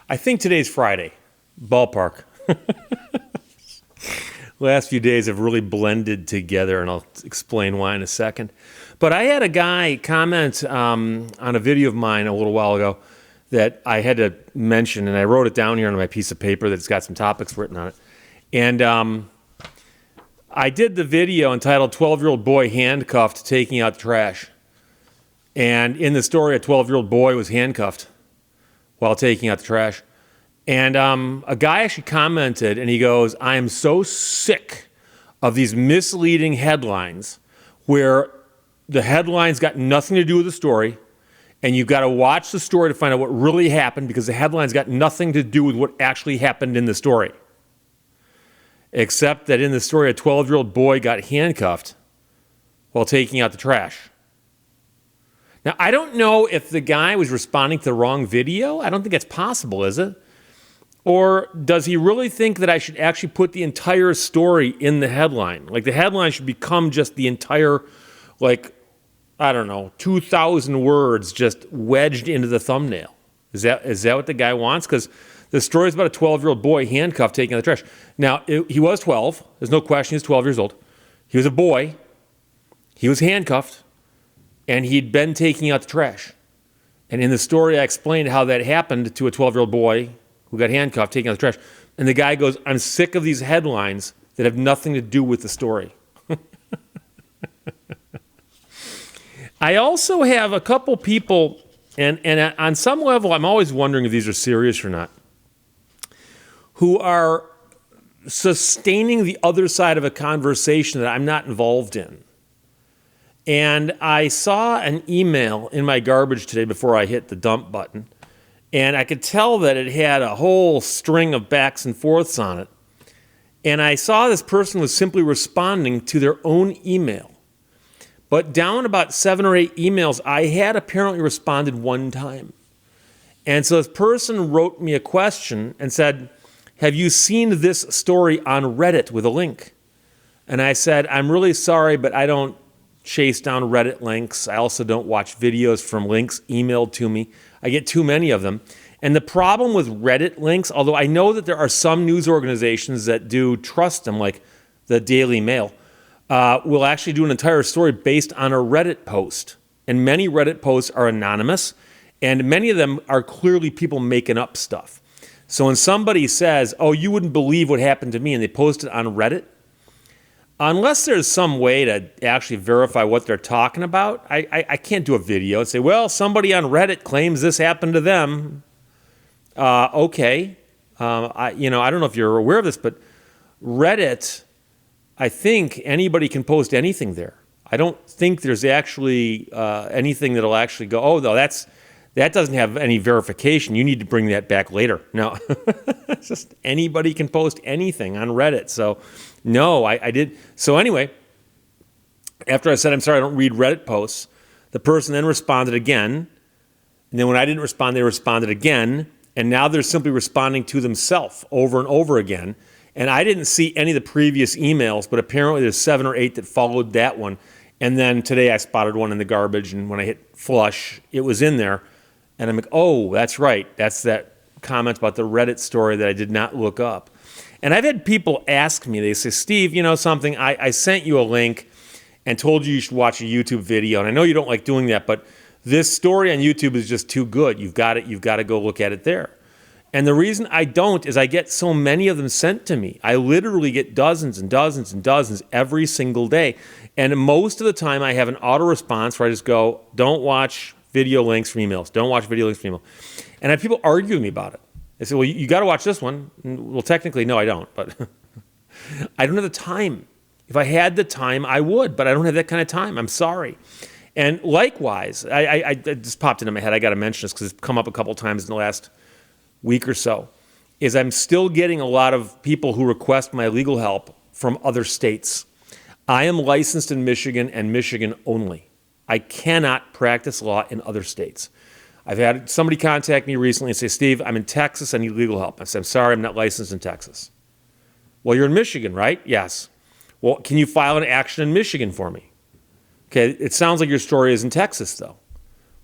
I think today's Friday. Ballpark. Last few days have really blended together, and I'll explain why in a second. But I had a guy comment on a video of mine a little while ago that I had to mention, and I wrote it down here on my piece of paper that's got some topics written on it. And I did the video entitled 12-Year-Old Boy Handcuffed Taking Out the Trash. And in the story, a 12-year-old boy was handcuffed while taking out the trash. And a guy actually commented, and he goes, I am so sick of these misleading headlines where the headlines got nothing to do with the story, and you've got to watch the story to find out what really happened because the headlines got nothing to do with what actually happened in the story. Except that in the story, a 12-year-old boy got handcuffed while taking out the trash. Now, I don't know if the guy was responding to the wrong video. I don't think that's possible, is it? Or does he really think that I should actually put the entire story in the headline? Like the headline should become just the entire, 2,000 words just wedged into the thumbnail. Is that what the guy wants? Because the story is about a 12-year-old boy handcuffed taking out the trash. Now, he was 12. There's no question he was 12 years old. He was a boy. He was handcuffed. And he'd been taking out the trash. And in the story, I explained how that happened to a 12-year-old boy who got handcuffed taking out the trash. And the guy goes, I'm sick of these headlines that have nothing to do with the story. I also have a couple people, and on some level, I'm always wondering if these are serious or not, who are sustaining the other side of a conversation that I'm not involved in. And I saw an email in my garbage today before I hit the dump button, and I could tell that it had a whole string of backs and forths on it. And I saw this person was simply responding to their own email. But down about 7 or 8 emails, I had apparently responded one time. And so this person wrote me a question and said, have you seen this story on Reddit with a link? And I said, I'm really sorry, but I don't chase down Reddit links. I also don't watch videos from links emailed to me. I get too many of them. And the problem with Reddit links, although I know that there are some news organizations that do trust them, like the Daily Mail, will actually do an entire story based on a Reddit post. And many Reddit posts are anonymous, and many of them are clearly people making up stuff. So when somebody says, oh, you wouldn't believe what happened to me, and they post it on Reddit, unless there's some way to actually verify what they're talking about, I can't do a video and say, well, somebody on Reddit claims this happened to them. Okay. I don't know if you're aware of this, but Reddit, I think anybody can post anything there. I don't think there's actually anything that'll actually go, oh, no, that doesn't have any verification. You need to bring that back later. No, it's just anybody can post anything on Reddit. So no, I did. So anyway, after I said, I'm sorry, I don't read Reddit posts, the person then responded again. And then when I didn't respond, they responded again. And now they're simply responding to themselves over and over again. And I didn't see any of the previous emails, but apparently there's 7 or 8 that followed that one. And then today I spotted one in the garbage, and when I hit flush, it was in there. And I'm like, oh, that's right. That's that comment about the Reddit story that I did not look up. And I've had people ask me, they say, Steve, you know something, I sent you a link and told you should watch a YouTube video. And I know you don't like doing that, but this story on YouTube is just too good. You've got to go look at it there. And the reason I don't is I get so many of them sent to me. I literally get dozens and dozens and dozens every single day. And most of the time I have an auto response where I just go, don't watch video links from emails. Don't watch video links from email. And I have people argue with me about it. They say, well, you got to watch this one. Well, technically, no, I don't. But I don't have the time. If I had the time, I would. But I don't have that kind of time. I'm sorry. And likewise, I just popped into my head. I got to mention this because it's come up a couple times in the last week or so, is I'm still getting a lot of people who request my legal help from other states. I am licensed in Michigan and Michigan only. I cannot practice law in other states. I've had somebody contact me recently and say, Steve, I'm in Texas, I need legal help. I said, I'm sorry, I'm not licensed in Texas. Well, you're in Michigan, right? Yes. Well, can you file an action in Michigan for me? Okay, it sounds like your story is in Texas, though.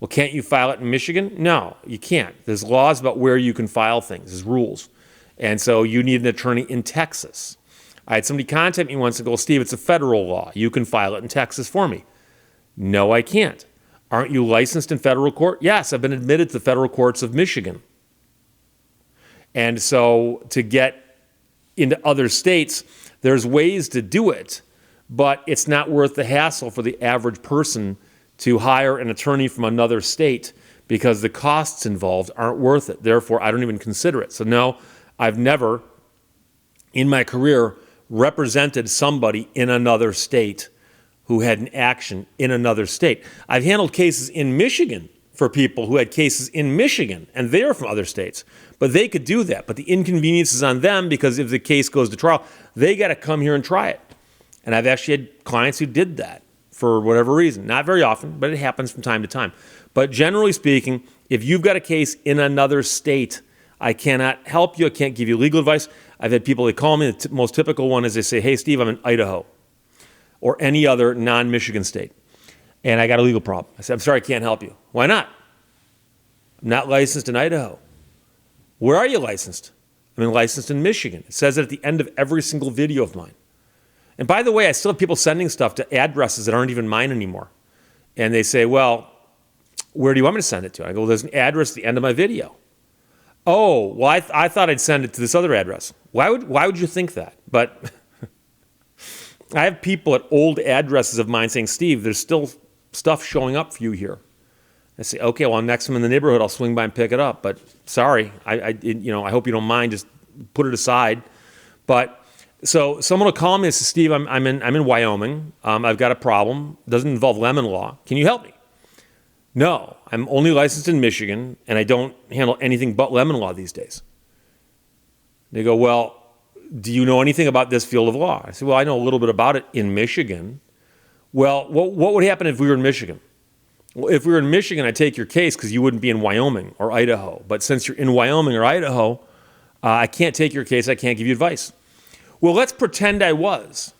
Well, can't you file it in Michigan? No, you can't. There's laws about where you can file things. There's rules. And so you need an attorney in Texas. I had somebody contact me once and go, Steve, it's a federal law. You can file it in Texas for me. No, I can't. Aren't you licensed in federal court? Yes, I've been admitted to the federal courts of Michigan. And so to get into other states, there's ways to do it, but it's not worth the hassle for the average person to hire an attorney from another state because the costs involved aren't worth it. Therefore, I don't even consider it. So no, I've never in my career represented somebody in another state who had an action in another state. I've handled cases in Michigan for people who had cases in Michigan, and they're from other states. But they could do that. But the inconvenience is on them because if the case goes to trial, they got to come here and try it. And I've actually had clients who did that for whatever reason. Not very often, but it happens from time to time. But generally speaking, if you've got a case in another state, I cannot help you. I can't give you legal advice. I've had people that call me. The most typical one is they say, hey, Steve, I'm in Idaho or any other non-Michigan state, and I got a legal problem. I said, I'm sorry, I can't help you. Why not? I'm not licensed in Idaho. Where are you licensed? I'm licensed in Michigan. It says it at the end of every single video of mine. And by the way, I still have people sending stuff to addresses that aren't even mine anymore. And they say, well, where do you want me to send it to? I go, well, there's an address at the end of my video. Oh, well, I thought I'd send it to this other address. Why would you think that? But I have people at old addresses of mine saying, Steve, there's still stuff showing up for you here. I say, okay, well, next time I'm in the neighborhood, I'll swing by and pick it up. But sorry, I hope you don't mind. Just put it aside. But so someone will call me and say, Steve, I'm in Wyoming. I've got a problem. It doesn't involve lemon law. Can you help me? No, I'm only licensed in Michigan, and I don't handle anything but lemon law these days. They go, well, do you know anything about this field of law? I say, well, I know a little bit about it in Michigan. Well, what would happen if we were in Michigan? Well, if we were in Michigan, I'd take your case because you wouldn't be in Wyoming or Idaho. But since you're in Wyoming or Idaho, I can't take your case. I can't give you advice. Well, let's pretend I was.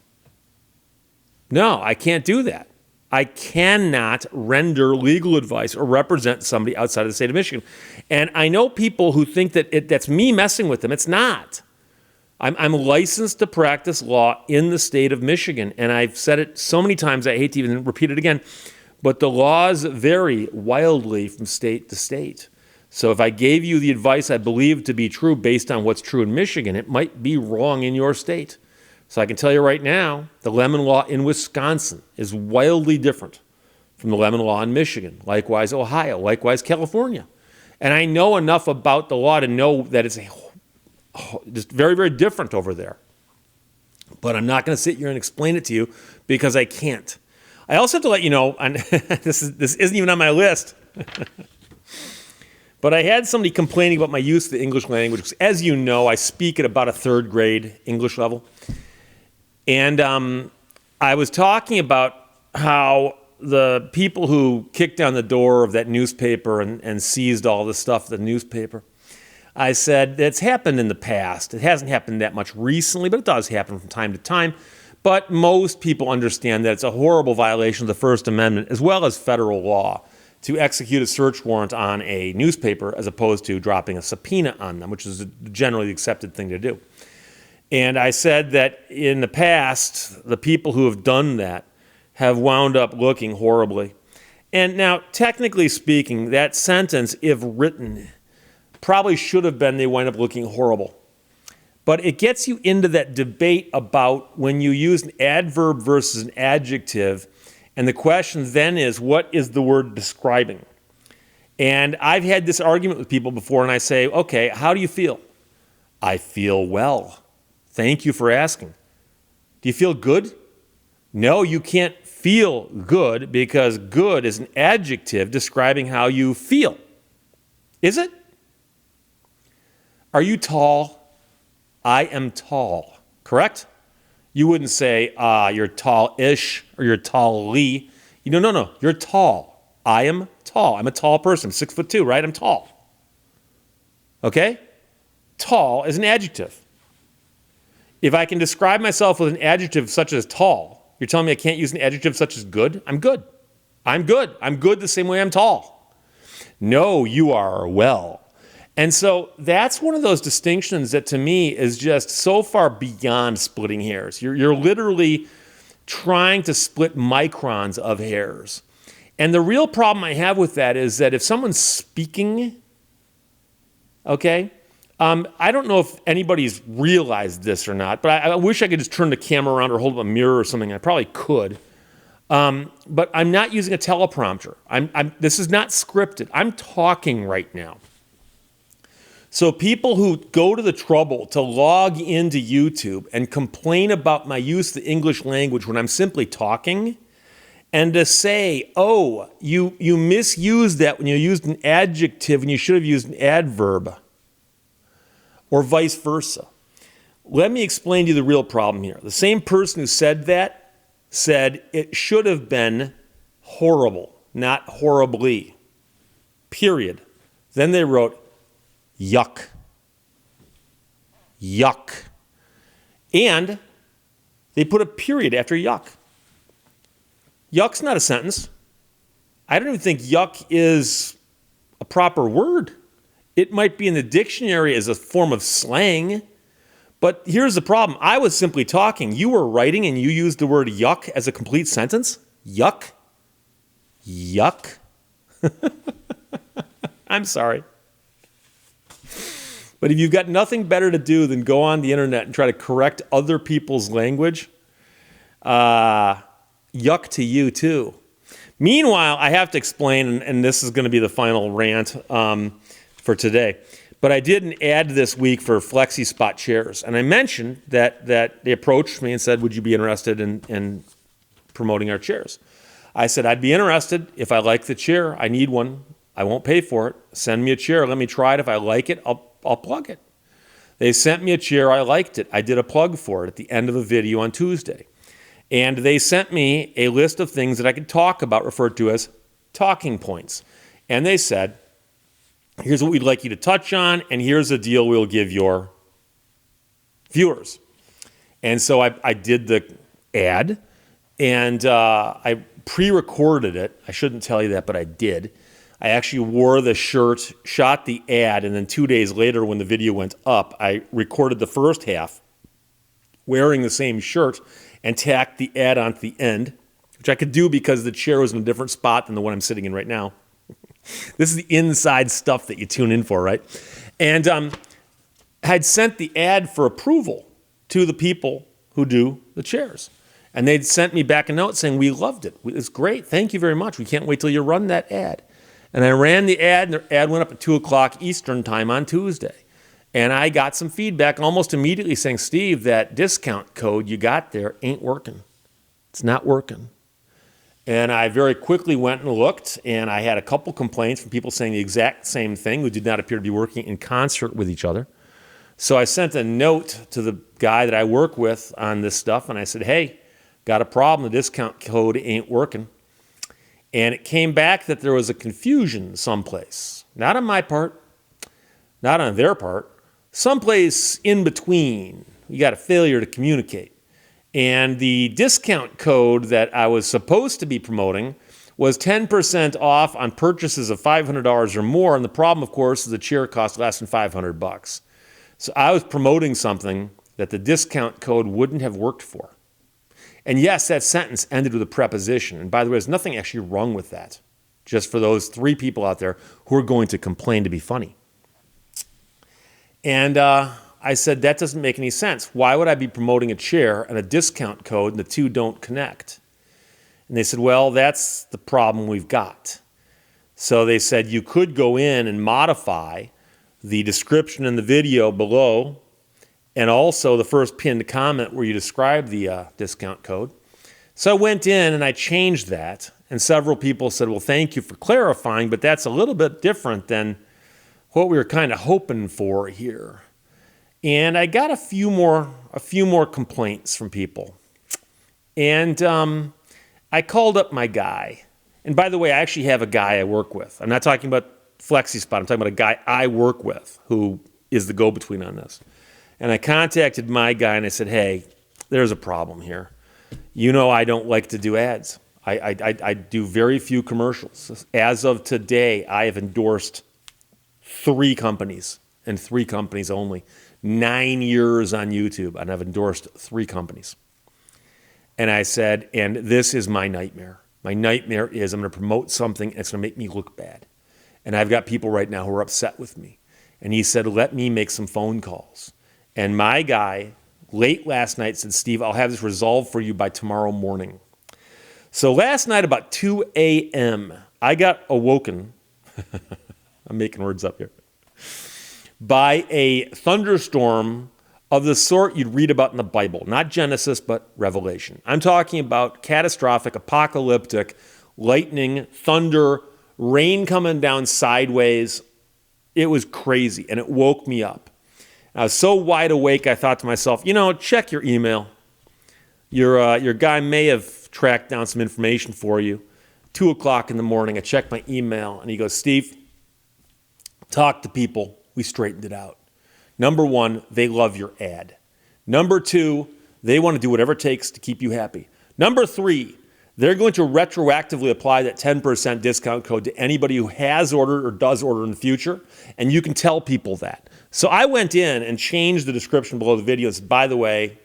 No, I can't do that. I cannot render legal advice or represent somebody outside of the state of Michigan. And I know people who think that that's me messing with them. It's not. I'm licensed to practice law in the state of Michigan. And I've said it so many times, I hate to even repeat it again. But the laws vary wildly from state to state. So if I gave you the advice I believe to be true based on what's true in Michigan, it might be wrong in your state. So I can tell you right now, the lemon law in Wisconsin is wildly different from the lemon law in Michigan. Likewise, Ohio. Likewise, California. And I know enough about the law to know that it's just very, very different over there. But I'm not going to sit here and explain it to you because I can't. I also have to let you know, and this isn't even on my list, but I had somebody complaining about my use of the English language. Because as you know, I speak at about a third grade English level. And I was talking about how the people who kicked down the door of that newspaper and seized all the stuff, the newspaper, I said, it's happened in the past. It hasn't happened that much recently, but it does happen from time to time. But most people understand that it's a horrible violation of the First Amendment, as well as federal law, to execute a search warrant on a newspaper as opposed to dropping a subpoena on them, which is generally the accepted thing to do. And I said that in the past, the people who have done that have wound up looking horribly. And now, technically speaking, that sentence, if written, probably should have been they wind up looking horrible. But it gets you into that debate about when you use an adverb versus an adjective. And the question then is, what is the word describing? And I've had this argument with people before, and I say, okay, how do you feel? I feel well. Thank you for asking. Do you feel good? No, you can't feel good because good is an adjective describing how you feel. Is it? Are you tall? I am tall. Correct? You wouldn't say, you're tall-ish or you're tall-ly. No. You're tall. I am tall. I'm a tall person. 6'2", right? I'm tall. Okay? Tall is an adjective. If I can describe myself with an adjective such as tall, you're telling me I can't use an adjective such as good? I'm good. I'm good. I'm good the same way I'm tall. No, you are well. And so that's one of those distinctions that to me is just so far beyond splitting hairs. You're literally trying to split microns of hairs. And the real problem I have with that is that if someone's speaking, okay, I don't know if anybody's realized this or not, but I wish I could just turn the camera around or hold up a mirror or something. I probably could. But I'm not using a teleprompter. This is not scripted. I'm talking right now. So people who go to the trouble to log into YouTube and complain about my use of the English language when I'm simply talking, and to say, oh, you misused that when you used an adjective and you should have used an adverb, or vice versa. Let me explain to you the real problem here. The same person who said that said it should have been horrible, not horribly, period. Then they wrote, yuck. Yuck. And they put a period after yuck. Yuck's not a sentence. I don't even think yuck is a proper word. It might be in the dictionary as a form of slang. But here's the problem. I was simply talking. You were writing and you used the word yuck as a complete sentence. Yuck. Yuck. I'm sorry. But if you've got nothing better to do than go on the internet and try to correct other people's language, yuck to you too. Meanwhile, I have to explain, and this is going to be the final rant for today, but I did an ad this week for Flexi Spot chairs, and I mentioned that they approached me and said, would you be interested in promoting our chairs? I said, I'd be interested if I like the chair. I need one. I won't pay for it. Send me a chair. Let me try it. If I like it, I'll plug it. They sent me a chair. I liked it. I did a plug for it at the end of a video on Tuesday. And they sent me a list of things that I could talk about, referred to as talking points. And they said, here's what we'd like you to touch on, and here's a deal we'll give your viewers. And so I did the ad, and I pre-recorded it. I shouldn't tell you that, but I did. I actually wore the shirt, shot the ad, and then 2 days later when the video went up, I recorded the first half wearing the same shirt and tacked the ad onto the end, which I could do because the chair was in a different spot than the one I'm sitting in right now. This is the inside stuff that you tune in for, right? And I had sent the ad for approval to the people who do the chairs. And they'd sent me back a note saying, we loved it. It's great. Thank you very much. We can't wait till you run that ad. And I ran the ad, and the ad went up at 2 o'clock Eastern time on Tuesday. And I got some feedback almost immediately saying, Steve, that discount code you got there ain't working. It's not working. And I very quickly went and looked, and I had a couple complaints from people saying the exact same thing who did not appear to be working in concert with each other. So I sent a note to the guy that I work with on this stuff, and I said, hey, got a problem. The discount code ain't working. And it came back that there was a confusion someplace. Not on my part, not on their part, someplace in between. You got a failure to communicate. And the discount code that I was supposed to be promoting was 10% off on purchases of $500 or more. And the problem, of course, is the chair cost less than $500. So I was promoting something that the discount code wouldn't have worked for. And yes, that sentence ended with a preposition. And by the way, there's nothing actually wrong with that. Just for those 3 people out there who are going to complain to be funny. And I said, that doesn't make any sense. Why would I be promoting a chair and a discount code and the two don't connect? And they said, well, that's the problem we've got. So they said you could go in and modify the description in the video below and also the first pinned comment where you describe the discount code. So I went in and I changed that, and several people said, well, thank you for clarifying, but that's a little bit different than what we were kind of hoping for here. And I got a few more complaints from people. And I called up my guy. And by the way, I actually have a guy I work with. I'm not talking about FlexiSpot. I'm talking about a guy I work with who is the go-between on this. And I contacted my guy and I said, hey, there's a problem here. You know I don't like to do ads. I do very few commercials. As of today, I have endorsed 3 companies, and 3 companies only. 9 years on YouTube, and I've endorsed 3 companies. And I said, and this is my nightmare. My nightmare is I'm going to promote something and it's going to make me look bad. And I've got people right now who are upset with me. And he said, let me make some phone calls. And my guy, late last night, said, Steve, I'll have this resolved for you by tomorrow morning. So last night about 2 a.m., I got awoken. I'm making words up here. By a thunderstorm of the sort you'd read about in the Bible. Not Genesis, but Revelation. I'm talking about catastrophic, apocalyptic, lightning, thunder, rain coming down sideways. It was crazy, and it woke me up. I was so wide awake, I thought to myself, check your email. Your guy may have tracked down some information for you. 2 o'clock in the morning, I checked my email, and he goes, Steve, talk to people. We straightened it out. Number 1, they love your ad. Number 2, they want to do whatever it takes to keep you happy. Number 3, they're going to retroactively apply that 10% discount code to anybody who has ordered or does order in the future, and you can tell people that. So I went in and changed the description below the video and said, by the way,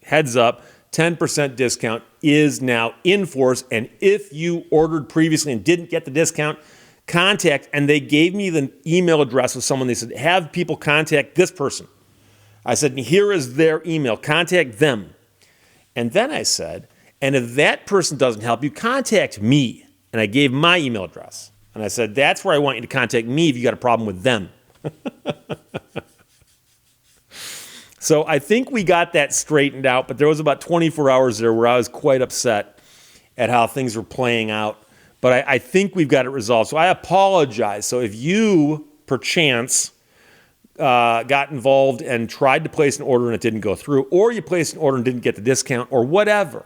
heads up, 10% discount is now in force, and if you ordered previously and didn't get the discount, contact, and they gave me the email address of someone. They said, have people contact this person. I said, here is their email. Contact them. And then I said, and if that person doesn't help you, contact me. And I gave my email address. And I said, that's where I want you to contact me if you got a problem with them. So I think we got that straightened out, but there was about 24 hours there where I was quite upset at how things were playing out. But I think we've got it resolved. So I apologize. So if you, perchance, got involved and tried to place an order and it didn't go through, or you placed an order and didn't get the discount, or whatever,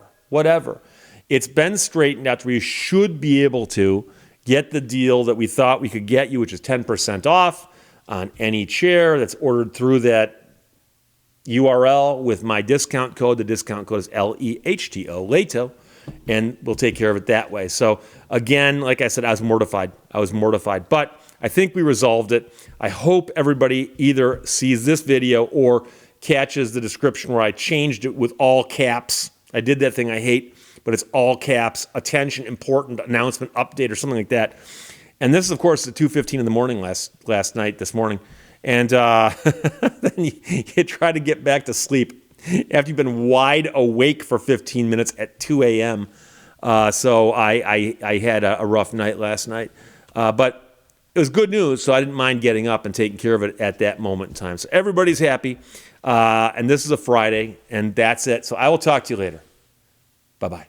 it's been straightened out where you should be able to get the deal that we thought we could get you, which is 10% off on any chair that's ordered through that URL with my discount code. The discount code is Lehto, Lehto. And we'll take care of it that way. So again, like I said, I was mortified. But I think we resolved it. I hope everybody either sees this video or catches the description where I changed it with all caps. I did that thing I hate, but it's all caps. Attention, important announcement, update, or something like that. And this is, of course, at 2:15 in the morning this morning. And then you try to get back to sleep after you've been wide awake for 15 minutes at 2 a.m. So I had a rough night last night. But it was good news, so I didn't mind getting up and taking care of it at that moment in time. So everybody's happy. And this is a Friday, and that's it. So I will talk to you later. Bye-bye.